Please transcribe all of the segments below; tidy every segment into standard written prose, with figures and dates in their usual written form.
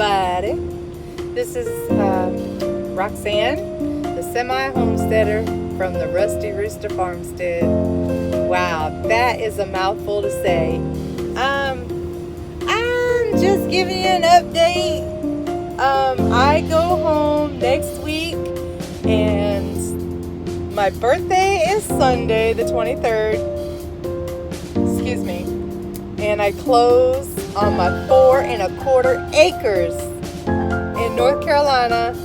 everybody. This is Roxanne, the Semi-Homesteader from the Rusty Rooster Farmstead. Wow, that is a mouthful to say. I'm just giving you an update. I go home next week, and my birthday is Sunday, the 23rd. Excuse me. And I close on my 4¼ acres in North Carolina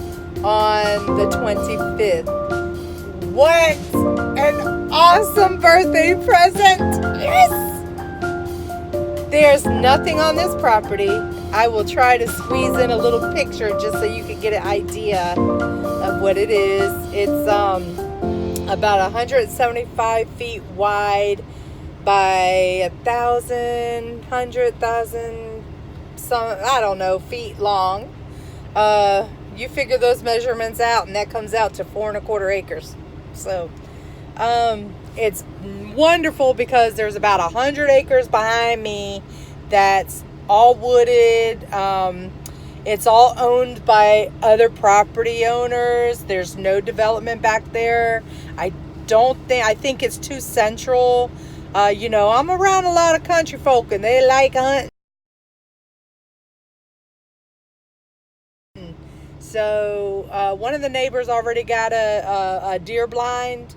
on the 25th. What an awesome birthday present! Yes! There's nothing on this property. I will try to squeeze in a little picture just so you can get an idea of what it is. It's about 175 feet wide by 100,000 some, I don't know, feet long. You figure those measurements out, and that comes out to 4¼ acres. So it's wonderful because there's about 100 acres behind me that's all wooded. It's all owned by other property owners. There's no development back there. I think it's too central. I'm around a lot of country folk, and they like hunting. So one of the neighbors already got a deer blind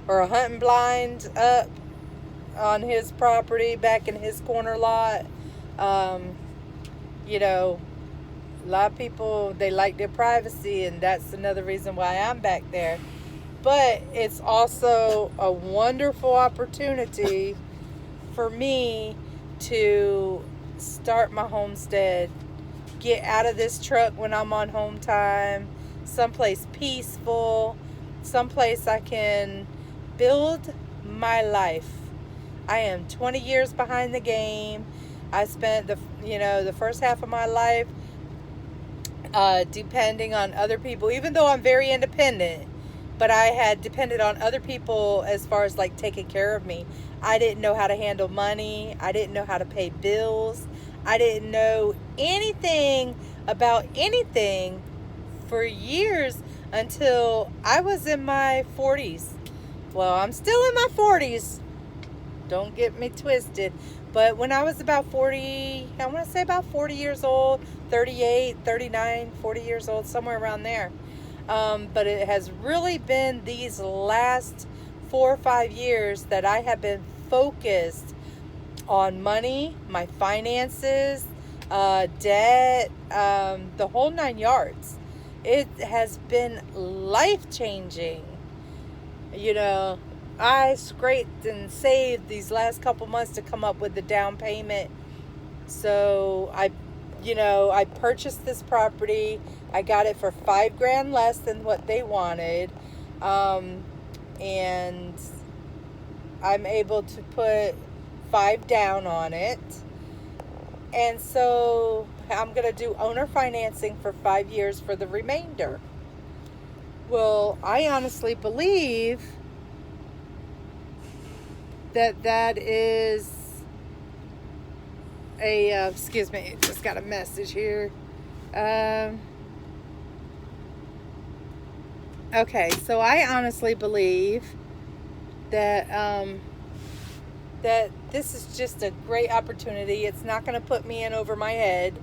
or a hunting blind up on his property back in his corner lot. A lot of people, they like their privacy, and that's another reason why I'm back there. But it's also a wonderful opportunity for me to start my homestead, get out of this truck when I'm on home time, someplace peaceful, someplace I can build my life. I am 20 years behind the game. I spent the first half of my life depending on other people, even though I'm very independent. But I had depended on other people as far as like taking care of me. I didn't know how to handle money. I didn't know how to pay bills. I didn't know anything about anything for years until I was in my 40s. Well, I'm still in my 40s. Don't get me twisted. But when I was about 40, I want to say about 40 years old, 38, 39, 40 years old, somewhere around there. But it has really been these last 4 or 5 years that I have been focused on money, my finances, debt, the whole 9 yards. It has been life-changing. I scraped and saved these last couple months to come up with the down payment. So I purchased this property. I got it for $5,000 less than what they wanted. And I'm able to put $5,000 down on it. And so I'm going to do owner financing for 5 years for the remainder. Well, I honestly believe that is a, excuse me, just got a message here. Okay, so I honestly believe that that this is just a great opportunity. It's not going to put me in over my head.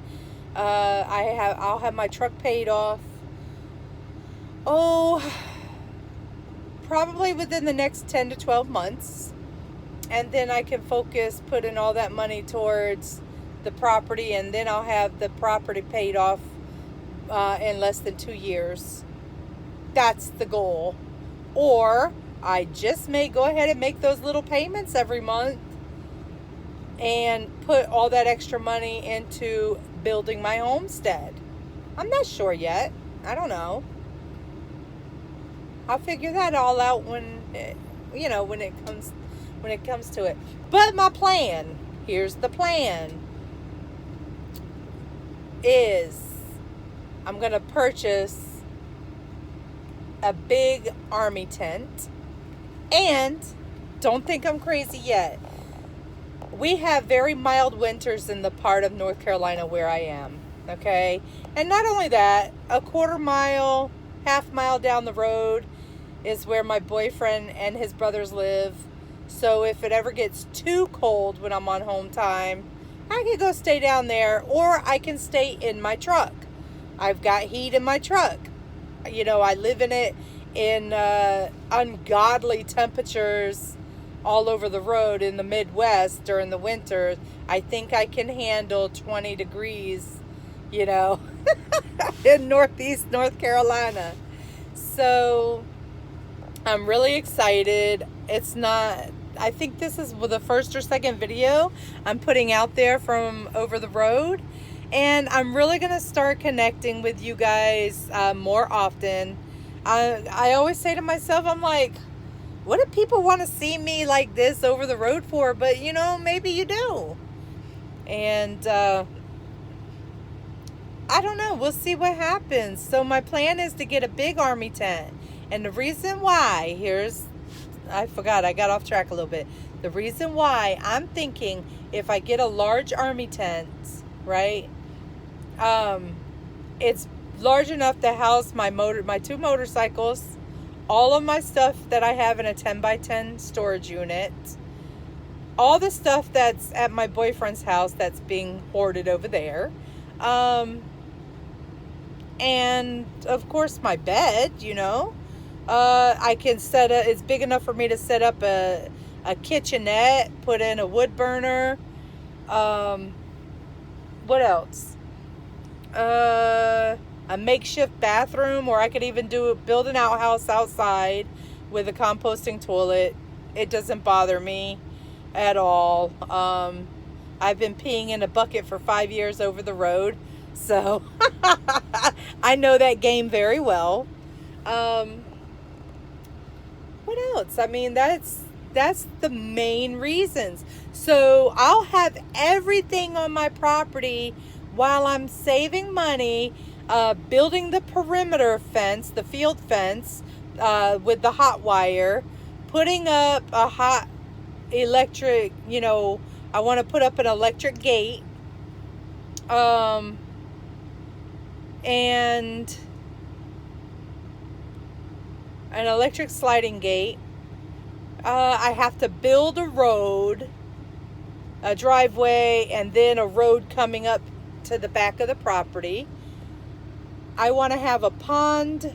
I'll have my truck paid off. Probably within the next 10 to 12 months. And then I can put in all that money towards the property, and then I'll have the property paid off in less than 2 years. That's the goal. Or I just may go ahead and make those little payments every month and put all that extra money into building my homestead. I'm not sure yet. I don't know. I'll figure that all out when it comes to it. But my plan, here's the plan, is I'm going to purchase a big army tent. And don't think I'm crazy yet. We have very mild winters in the part of North Carolina where I am. Okay, and not only that, a quarter mile, half mile down the road is where my boyfriend and his brothers live. So if it ever gets too cold when I'm on home time, I can go stay down there, or I can stay in my truck. I've got heat in my truck. You know, I live in it in ungodly temperatures all over the road in the Midwest during the winter. I think I can handle 20 degrees, you know, in Northeast North Carolina. So I'm really excited. It's not, I think this is the first or second video I'm putting out there from over the road. And I'm really going to start connecting with you guys more often. I always say to myself, I'm like, what do people want to see me like this over the road for? But, you know, maybe you do. And I don't know. We'll see what happens. So my plan is to get a big army tent. And the reason why, I forgot, I got off track a little bit. The reason why I'm thinking if I get a large army tent, right, it's large enough to house my two motorcycles, all of my stuff that I have in a 10x10 storage unit, all the stuff that's at my boyfriend's house that's being hoarded over there, and of course my bed, you know. I can set up, it's big enough for me to set up a kitchenette, put in a wood burner. What else? A makeshift bathroom, or I could even build an outhouse outside with a composting toilet. It doesn't bother me at all. I've been peeing in a bucket for 5 years over the road, so I know that game very well. What else? I mean, that's the main reasons. So I'll have everything on my property while I'm saving money, building the perimeter fence, the field fence, with the hot wire, putting up a hot electric, you know, I want to put up an electric gate, and an electric sliding gate. I have to build a road, a driveway, and then a road coming up to the back of the property. I want to have a pond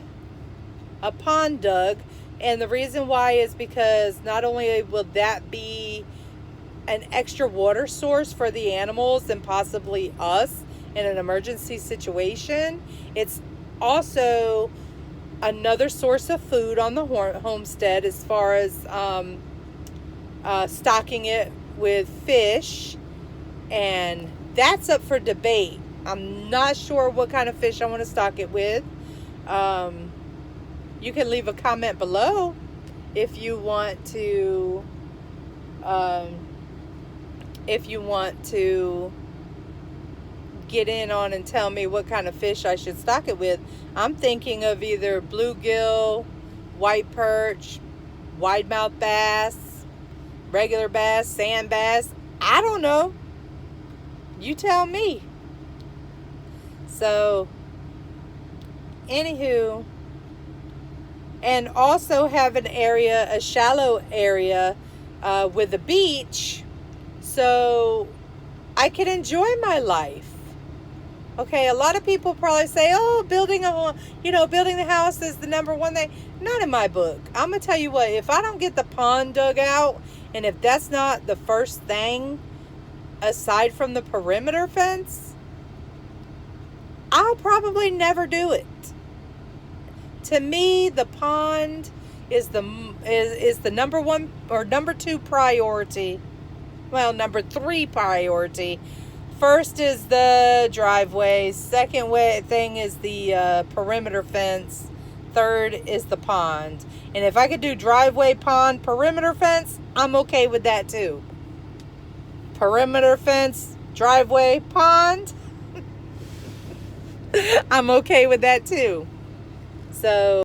dug, and the reason why is because not only will that be an extra water source for the animals and possibly us in an emergency situation, it's also another source of food on the homestead as far as stocking it with fish, and that's up for debate. I'm not sure what kind of fish I want to stock it with. You can leave a comment below if you want to get in on and tell me what kind of fish I should stock it with. I'm thinking of either bluegill, white perch, widemouth bass, regular bass, sand bass. I don't know. You tell me. So, anywho, and also have an area, a shallow area with a beach, so I can enjoy my life. Okay, a lot of people probably say, oh, building the house is the number one thing. Not in my book. I'm going to tell you what, if I don't get the pond dug out, and if that's not the first thing, aside from the perimeter fence, I'll probably never do it. To me, the pond is the number one or number two priority. Well, number three priority. First is the driveway. Second thing is the perimeter fence. Third is the pond. And if I could do driveway, pond, perimeter fence, I'm okay with that too. Perimeter fence, driveway, pond, I'm okay with that too. So